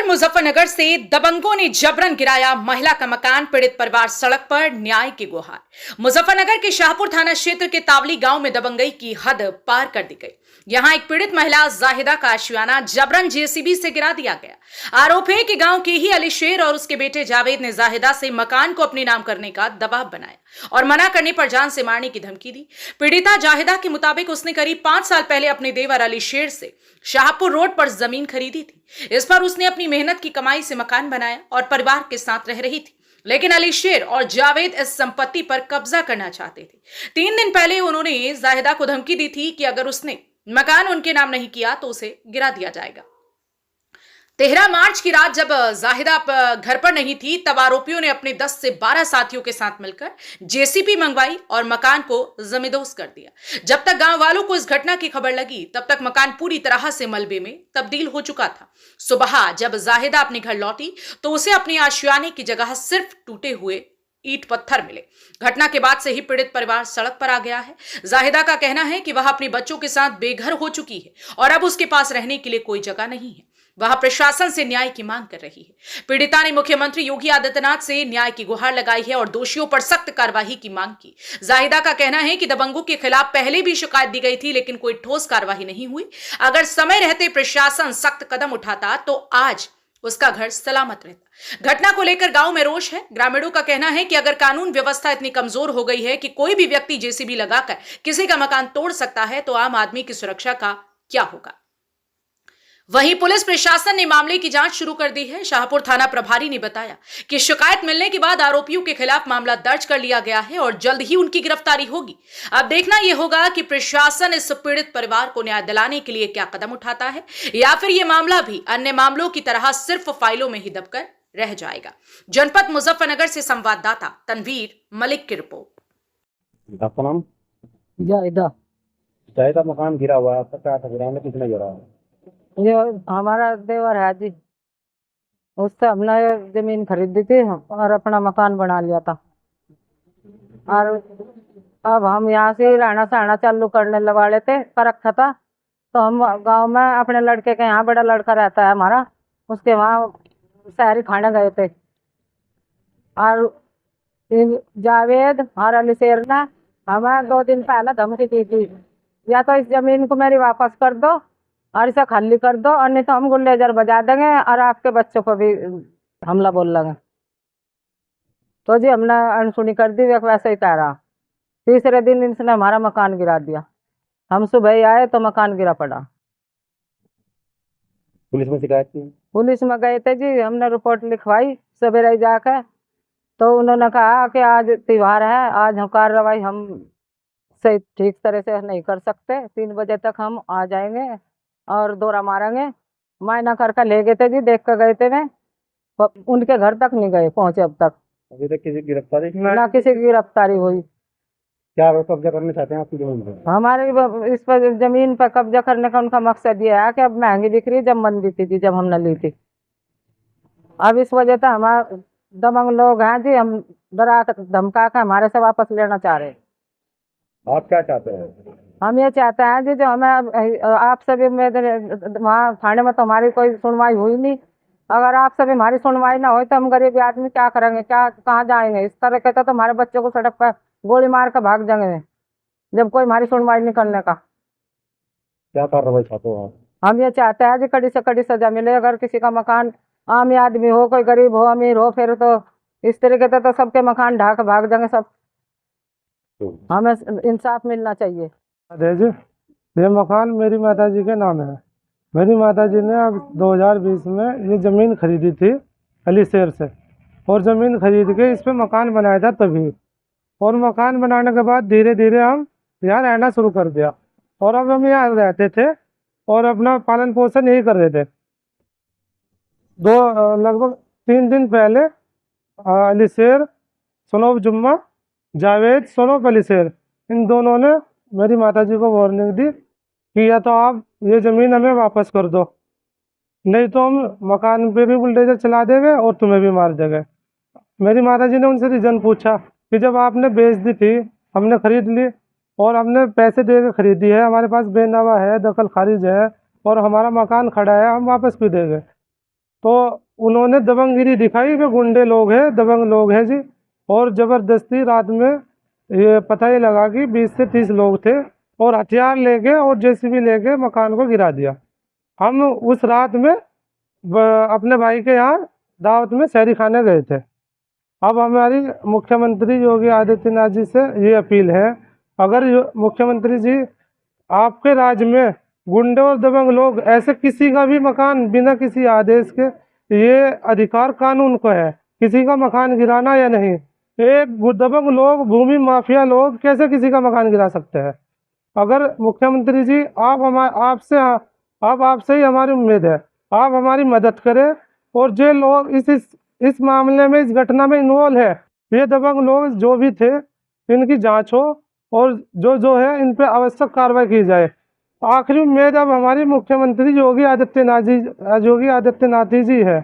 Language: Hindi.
खबर मुजफ्फरनगर से दबंगों ने जबरन गिराया महिला का मकान, पीड़ित परिवार सड़क पर, न्याय की गुहार। मुजफ्फरनगर के शाहपुर थाना क्षेत्र के तावली गांव में दबंगई की हद पार कर दी गई। यहां एक पीड़ित महिला जाहिदा का आशियाना जबरन जेसीबी से गिरा दिया गया। आरोप है कि गांव के ही अली शेर और उसके बेटे जावेद ने जाहिदा से मकान को अपने नाम करने का दबाव बनाया और मना करने पर जान से मारने की धमकी दी। पीड़िता जाहिदा के मुताबिक उसने करीब 5 साल पहले अपने देवर अली शेर से शाहपुर रोड पर जमीन खरीदी थी। इस पर उसने अपनी मेहनत की कमाई से मकान बनाया और परिवार के साथ रह रही थी, लेकिन अली शेर और जावेद इस संपत्ति पर कब्जा करना चाहते थे। 3 दिन पहले उन्होंने जाहिदा को धमकी दी थी कि अगर उसने मकान उनके नाम नहीं किया तो उसे गिरा दिया जाएगा। 13 मार्च की रात जब जाहिदा घर पर नहीं थी, तब आरोपियों ने अपने 10 से 12 साथियों के साथ मिलकर जेसीबी मंगवाई और मकान को जमींदोज कर दिया। जब तक गांव वालों को इस घटना की खबर लगी, तब तक मकान पूरी तरह से मलबे में तब्दील हो चुका था। सुबह जब जाहिदा अपने घर लौटी तो उसे अपने आशियाने की जगह सिर्फ टूटे हुए ईंट पत्थर मिले। घटना के बाद से ही पीड़ित परिवार सड़क पर आ गया है। जाहिदा का कहना है कि वह अपने बच्चों के साथ बेघर हो चुकी है और अब उसके पास रहने के लिए कोई जगह नहीं है। वह प्रशासन से न्याय की मांग कर रही है। पीड़िता ने मुख्यमंत्री योगी आदित्यनाथ से न्याय की गुहार लगाई है और दोषियों पर सख्त कार्रवाई की मांग की। जाहिदा का कहना है कि दबंगों के खिलाफ पहले भी शिकायत दी गई थी, लेकिन कोई ठोस कार्रवाई नहीं हुई। अगर समय रहते प्रशासन सख्त कदम उठाता तो आज उसका घर सलामत रहता। घटना को लेकर गांव में रोष है। ग्रामीणों का कहना है कि अगर कानून व्यवस्था इतनी कमजोर हो गई है कि कोई भी व्यक्ति जेसीबी लगाकर किसी का मकान तोड़ सकता है, तो आम आदमी की सुरक्षा का क्या होगा। वहीं पुलिस प्रशासन ने मामले की जांच शुरू कर दी है। शाहपुर थाना प्रभारी ने बताया कि शिकायत मिलने के बाद आरोपियों के खिलाफ मामला दर्ज कर लिया गया है और जल्द ही उनकी गिरफ्तारी होगी। अब देखना यह होगा कि प्रशासन इस पीड़ित परिवार को न्याय दिलाने के लिए क्या कदम उठाता है, या फिर यह मामला भी अन्य मामलों की तरह सिर्फ फाइलों में ही दबकर रह जाएगा। जनपद मुजफ्फरनगर से संवाददाता तनवीर मलिक की रिपोर्ट। आपका नाम? जायदा। जायदा, मकान गिरा हुआ है, आपका क्या था? गिराने किसने गिरा है? ये हमारा देवर है जी, उससे हमने जमीन खरीदी थी और अपना मकान बना लिया था। और अब हम यहाँ से रहना सहना चालू करने लगा थे, कर रखा था। तो हम गांव में अपने लड़के के यहाँ, बड़ा लड़का रहता है हमारा, उसके वहाँ शहरी खाने गए थे। और जावेद और अली शेर ने हमें 2 दिन पहले धमकी दी थी, या तो इस जमीन को मेरी वापस कर दो और इसे खाली कर दो, और नहीं तो हम गुल्लेजर बजा देंगे और आपके बच्चों को भी हमला बोल लेंगे। तो जी हमने अनसुनी कर दी, वैसे ही कह रहा। तीसरे दिन इसने हमारा मकान गिरा दिया। हम सुबह ही आए तो मकान गिरा पड़ा। पुलिस में शिकायत की? पुलिस में गए थे जी, हमने रिपोर्ट लिखवाई सवेरे ही जाकर। तो उन्होंने कहा कि आज त्योहार है, आज हम कार्रवाई हम सही ठीक तरह से नहीं कर सकते, 3 बजे तक हम आ जाएंगे और दौरा मारेंगे। मायना करके ले गए थे जी, देख कर गए थे। मैं उनके घर तक नहीं गए पहुंचे अब तक। अभी तक किसी की गिरफ्तारी? ना किसी की गिरफ्तारी हुई। क्या वो कब्जा करना चाहते हैं आपकी जमीन पर? हमारी इस पर जमीन पर कब्जा करने का उनका मकसद ये है कि अब महंगी बिक रही, जब मंदी थी जब हमने ली थी। अब इस वजह से हमारे दबंग लोग हैं जी, हम डरा धमका के हमारे से वापस लेना चाह रहे हैं। आप क्या चाहते हैं? हम ये चाहते हैं जी, जो हमें आपसे भी, वहाँ थाने में तो हमारी कोई सुनवाई हुई नहीं। अगर आपसे भी हमारी सुनवाई ना हो तो हम गरीब आदमी क्या करेंगे, क्या कहाँ जाएंगे। इस तरह कहते तो हमारे बच्चों को सड़क पर गोली मार कर भाग जाएंगे जब कोई हमारी सुनवाई नहीं करने का। क्या कार्रवाई चाहते हो आप? हम ये चाहते हैं जी, कड़ी से कड़ी सजा मिले। अगर किसी का मकान, आम आदमी हो, कोई गरीब हो, अमीर हो, फिर तो इस तरीके से तो सबके मकान ढाक भाग जाएंगे सब। हमें इंसाफ मिलना चाहिए। जी, ये मकान मेरी माताजी के नाम है। मेरी माताजी ने अब 2020 में ये ज़मीन खरीदी थी अली शेर से, और ज़मीन खरीद के इस पे मकान बनाया था तभी। और मकान बनाने के बाद धीरे धीरे हम यहाँ रहना शुरू कर दिया, और अब हम यहाँ रहते थे और अपना पालन पोषण यही कर रहे थे। लगभग 3 दिन पहले अली शेर, सनोब जुम्मा, जावेद सनोब अली शेर, इन दोनों ने मेरी माताजी को वार्निंग दी कि या तो आप ये ज़मीन हमें वापस कर दो, नहीं तो हम मकान पे भी बुलडोजर चला देंगे और तुम्हें भी मार देंगे। मेरी माताजी ने उनसे रीज़न पूछा कि जब आपने बेच दी थी, हमने ख़रीद ली और हमने पैसे दे के ख़रीदी है, हमारे पास बेनावा है, दखल खारिज है और हमारा मकान खड़ा है, हम वापस भी देंगे। तो उन्होंने दबंगगिरी दिखाई कि गुंडे लोग हैं, दबंग लोग हैं जी। और ज़बरदस्ती रात में ये पता ही लगा कि 20 से 30 लोग थे और हथियार लेके और जेसीबी लेके मकान को गिरा दिया। हम उस रात में अपने भाई के यहाँ दावत में शहरी खाने गए थे। अब हमारी मुख्यमंत्री योगी आदित्यनाथ जी से ये अपील है, अगर मुख्यमंत्री जी आपके राज्य में गुंडे और दबंग लोग ऐसे किसी का भी मकान बिना किसी आदेश के, ये अधिकार कानून को है किसी का मकान गिराना या नहीं। एक दबंग लोग, भूमि माफिया लोग कैसे किसी का मकान गिरा सकते हैं? अगर मुख्यमंत्री जी आपसे ही हमारी उम्मीद है, आप हमारी मदद करें और जो लोग इस मामले में, इस घटना में इन्वॉल्व है, ये दबंग लोग जो भी थे, इनकी जांच हो और जो है इन पे आवश्यक कार्रवाई की जाए। आखिरी उम्मीद अब हमारी मुख्यमंत्री योगी आदित्यनाथ जी है।